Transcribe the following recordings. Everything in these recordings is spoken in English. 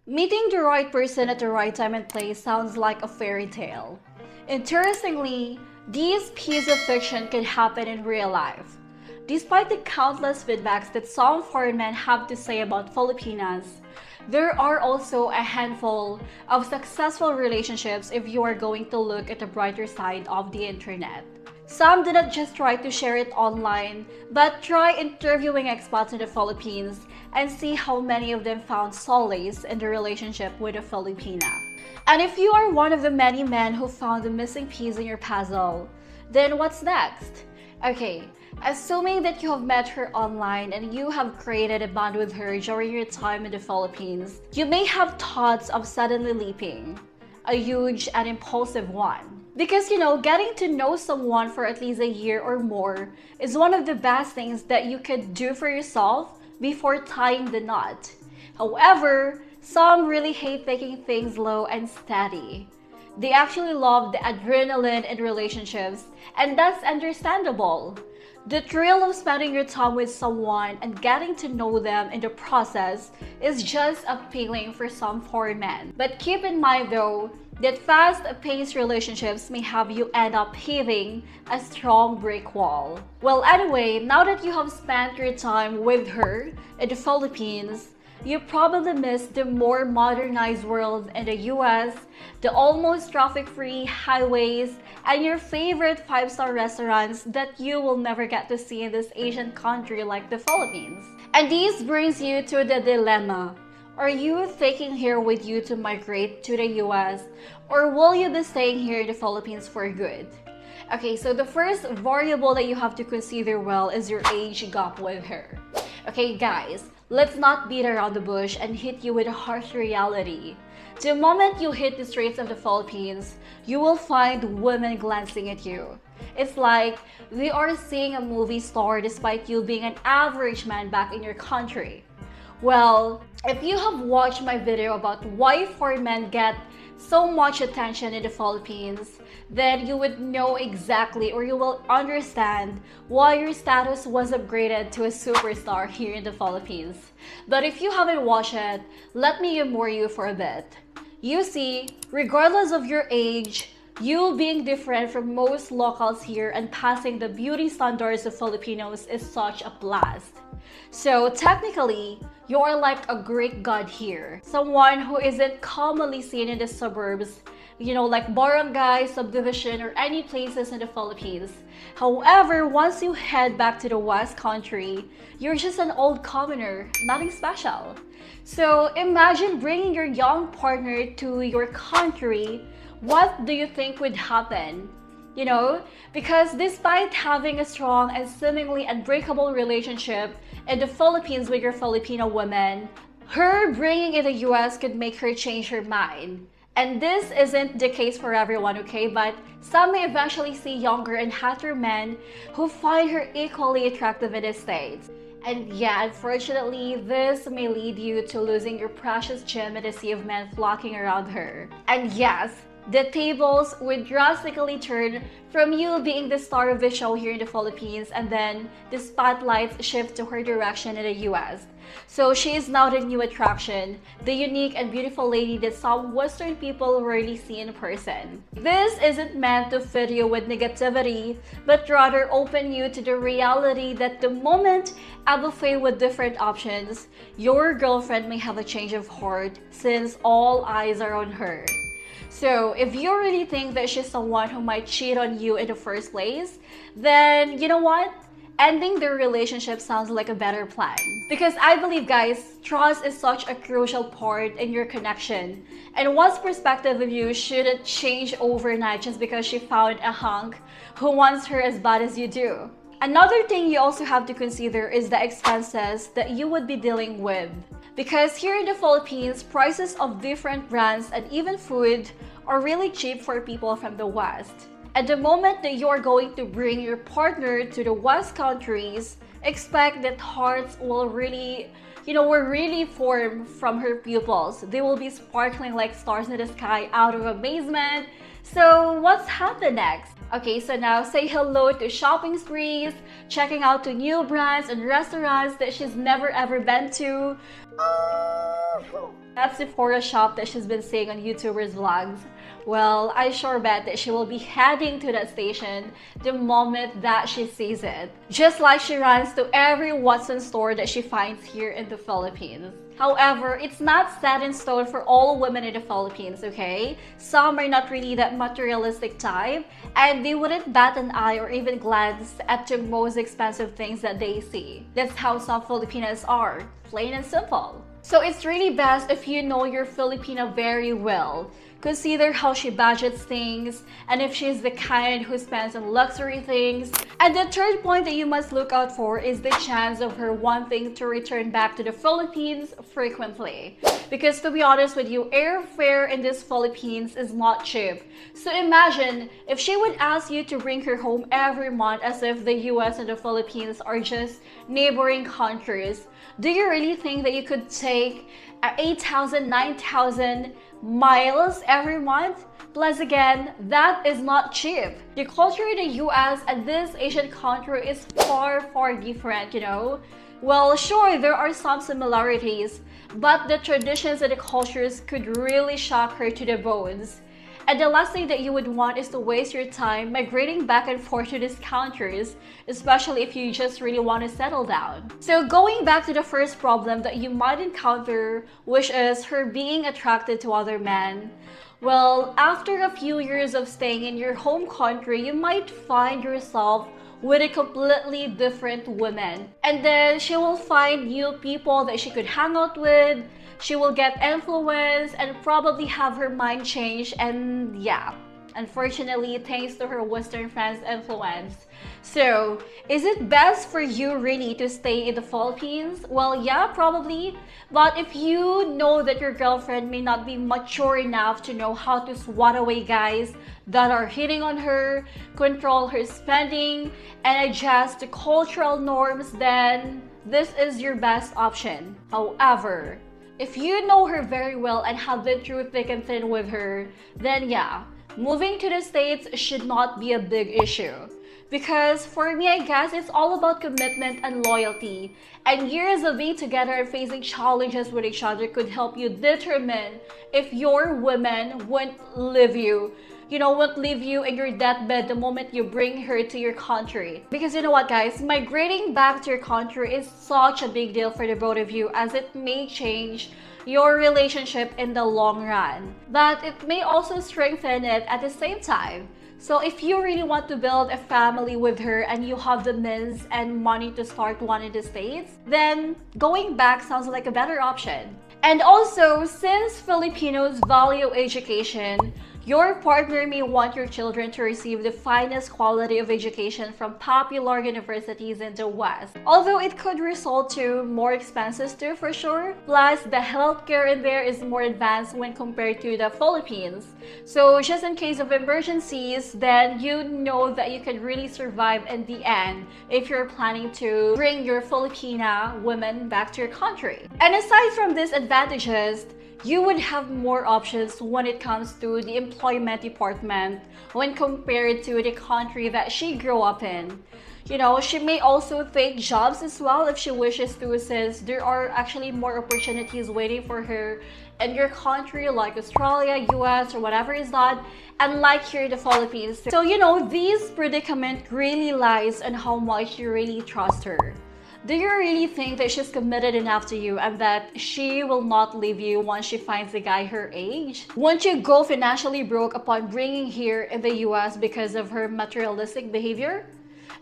Meeting the right person at the right time and place sounds like a fairy tale. Interestingly, these pieces of fiction can happen in real life. Despite the countless feedbacks that some foreign men have to say about Filipinas, there are also a handful of successful relationships if you are going to look at the brighter side of the internet. Some do not just try to share it online, but try interviewing expats in the Philippines and see how many of them found solace in the relationship with a Filipina. And if you are one of the many men who found the missing piece in your puzzle, then what's next? Okay, assuming that you have met her online and you have created a bond with her during your time in the Philippines, you may have thoughts of suddenly leaping, a huge and impulsive one. Because getting to know someone for at least a year or more is one of the best things that you could do for yourself before tying the knot. However, some really hate taking things slow and steady. They actually love the adrenaline in relationships, and that's understandable. The thrill of spending your time with someone and getting to know them in the process is just appealing for some foreign men. But keep in mind though, that fast-paced relationships may have you end up hitting a strong brick wall. Well, anyway, now that you have spent your time with her in the Philippines, you probably missed the more modernized world in the US, the almost traffic-free highways, and your favorite five-star restaurants that you will never get to see in this Asian country like the Philippines. And this brings you to the dilemma. Are you taking her with you to migrate to the US, or will you be staying here in the Philippines for good? Okay, so the first variable that you have to consider well is your age gap with her. Okay guys, let's not beat around the bush and hit you with a harsh reality. The moment you hit the streets of the Philippines, you will find women glancing at you. It's like they are seeing a movie star despite you being an average man back in your country. Well, if you have watched my video about why foreign men get so much attention in the Philippines, then you would know exactly, or you will understand why your status was upgraded to a superstar here in the Philippines. But if you haven't watched it, let me humor you for a bit. You see, regardless of your age, you being different from most locals here and passing the beauty standards of Filipinos is such a blast. So technically, you're like a Greek god here. Someone who isn't commonly seen in the suburbs, like barangay, subdivision, or any places in the Philippines. However, once you head back to the West Country, you're just an old commoner, nothing special. So imagine bringing your young partner to your country. What do you think would happen? Because despite having a strong and seemingly unbreakable relationship in the Philippines with your Filipino woman, her bringing in the US could make her change her mind. And this isn't the case for everyone, okay? But some may eventually see younger and hotter men who find her equally attractive in the States. And yeah, unfortunately, this may lead you to losing your precious gem in the sea of men flocking around her. And yes, the tables would drastically turn from you being the star of the show here in the Philippines, and then the spotlights shift to her direction in the US. So she is now the new attraction, the unique and beautiful lady that some Western people rarely see in person. This isn't meant to fill you with negativity, but rather open you to the reality that the moment a buffet with different options, your girlfriend may have a change of heart since all eyes are on her. So if you really think that she's someone who might cheat on you in the first place, then you know what? Ending the relationship sounds like a better plan. Because I believe, guys, trust is such a crucial part in your connection. And one's perspective of you shouldn't change overnight just because she found a hunk who wants her as bad as you do. Another thing you also have to consider is the expenses that you would be dealing with. Because here in the Philippines, prices of different brands and even food are really cheap for people from the West. At the moment that you're going to bring your partner to the West countries, expect that hearts will really form from her pupils. They will be sparkling like stars in the sky out of amazement. So what's happened next? Okay, so now say hello to shopping sprees, checking out to new brands and restaurants that she's never ever been to. That Sephora shop that she's been seeing on YouTubers' vlogs. Well, I sure bet that she will be heading to that station the moment that she sees it. Just like she runs to every Watson store that she finds here in the Philippines. However, it's not set in stone for all women in the Philippines, okay? Some are not really that materialistic type, and they wouldn't bat an eye or even glance at the most expensive things that they see. That's how some Filipinas are, plain and simple. So it's really best if you know your Filipina very well. Consider how she budgets things, and if she's the kind who spends on luxury things. And the third point that you must look out for is the chance of her wanting to return back to the Philippines frequently. Because to be honest with you, airfare in this Philippines is not cheap. So imagine if she would ask you to bring her home every month as if the US and the Philippines are just neighboring countries. Do you really think that you could take 8,000, 9,000 miles every month? Plus again, that is not cheap. The culture in the US and this Asian country is far different, you know? Well, sure, there are some similarities, but the traditions and the cultures could really shock her to the bones. And the last thing that you would want is to waste your time migrating back and forth to these countries, especially if you just really want to settle down. So going back to the first problem that you might encounter, which is her being attracted to other men. Well, after a few years of staying in your home country, you might find yourself with a completely different woman. And then she will find new people that she could hang out with. She will get influenced and probably have her mind changed, and yeah, unfortunately, thanks to her Western friends' influence. So, is it best for you really to stay in the Philippines? Well, yeah, probably. But if you know that your girlfriend may not be mature enough to know how to swat away guys that are hitting on her, control her spending, and adjust to cultural norms, then this is your best option. However, if you know her very well and have been through thick and thin with her, then yeah, moving to the States should not be a big issue. Because for me, I guess it's all about commitment and loyalty. And years of being together and facing challenges with each other could help you determine if your woman won't leave you. Won't leave you in your deathbed the moment you bring her to your country. Because you know what, guys? Migrating back to your country is such a big deal for the both of you, as it may change your relationship in the long run. But it may also strengthen it at the same time. So if you really want to build a family with her and you have the means and money to start one in the States, then going back sounds like a better option. And also, since Filipinos value education, your partner may want your children to receive the finest quality of education from popular universities in the West. Although it could result to more expenses too, for sure. Plus, the healthcare in there is more advanced when compared to the Philippines. So just in case of emergencies, then you know that you can really survive in the end if you're planning to bring your Filipina women back to your country. And aside from these advantages, you would have more options when it comes to the employment department when compared to the country that she grew up in. She may also take jobs as well if she wishes to, since there are actually more opportunities waiting for her in your country like Australia, US, or whatever is that, unlike here in the Philippines. So, this predicament really lies on how much you really trust her. Do you really think that she's committed enough to you and that she will not leave you once she finds a guy her age? Won't you go financially broke upon bringing here in the US because of her materialistic behavior?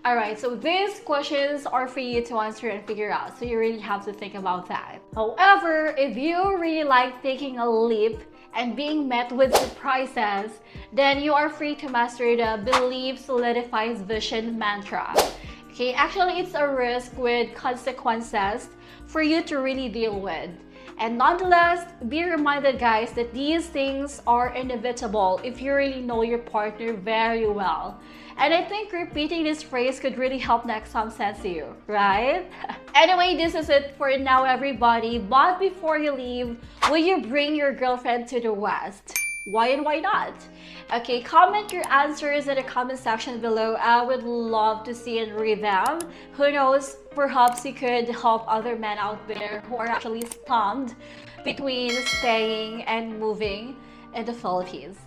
Alright, so these questions are for you to answer and figure out, so you really have to think about that. However, if you really like taking a leap and being met with surprises, then you are free to master the Believe Solidifies Vision mantra. Okay, actually, it's a risk with consequences for you to really deal with. And nonetheless, be reminded, guys, that these things are inevitable if you really know your partner very well. And I think repeating this phrase could really help make some sense to you, right? Anyway, this is it for now, everybody. But before you leave, will you bring your girlfriend to the West? Why and why not? Okay, comment your answers in the comment section below. I would love to see and read them. Who knows, perhaps you could help other men out there who are actually stumped between staying and moving in the Philippines.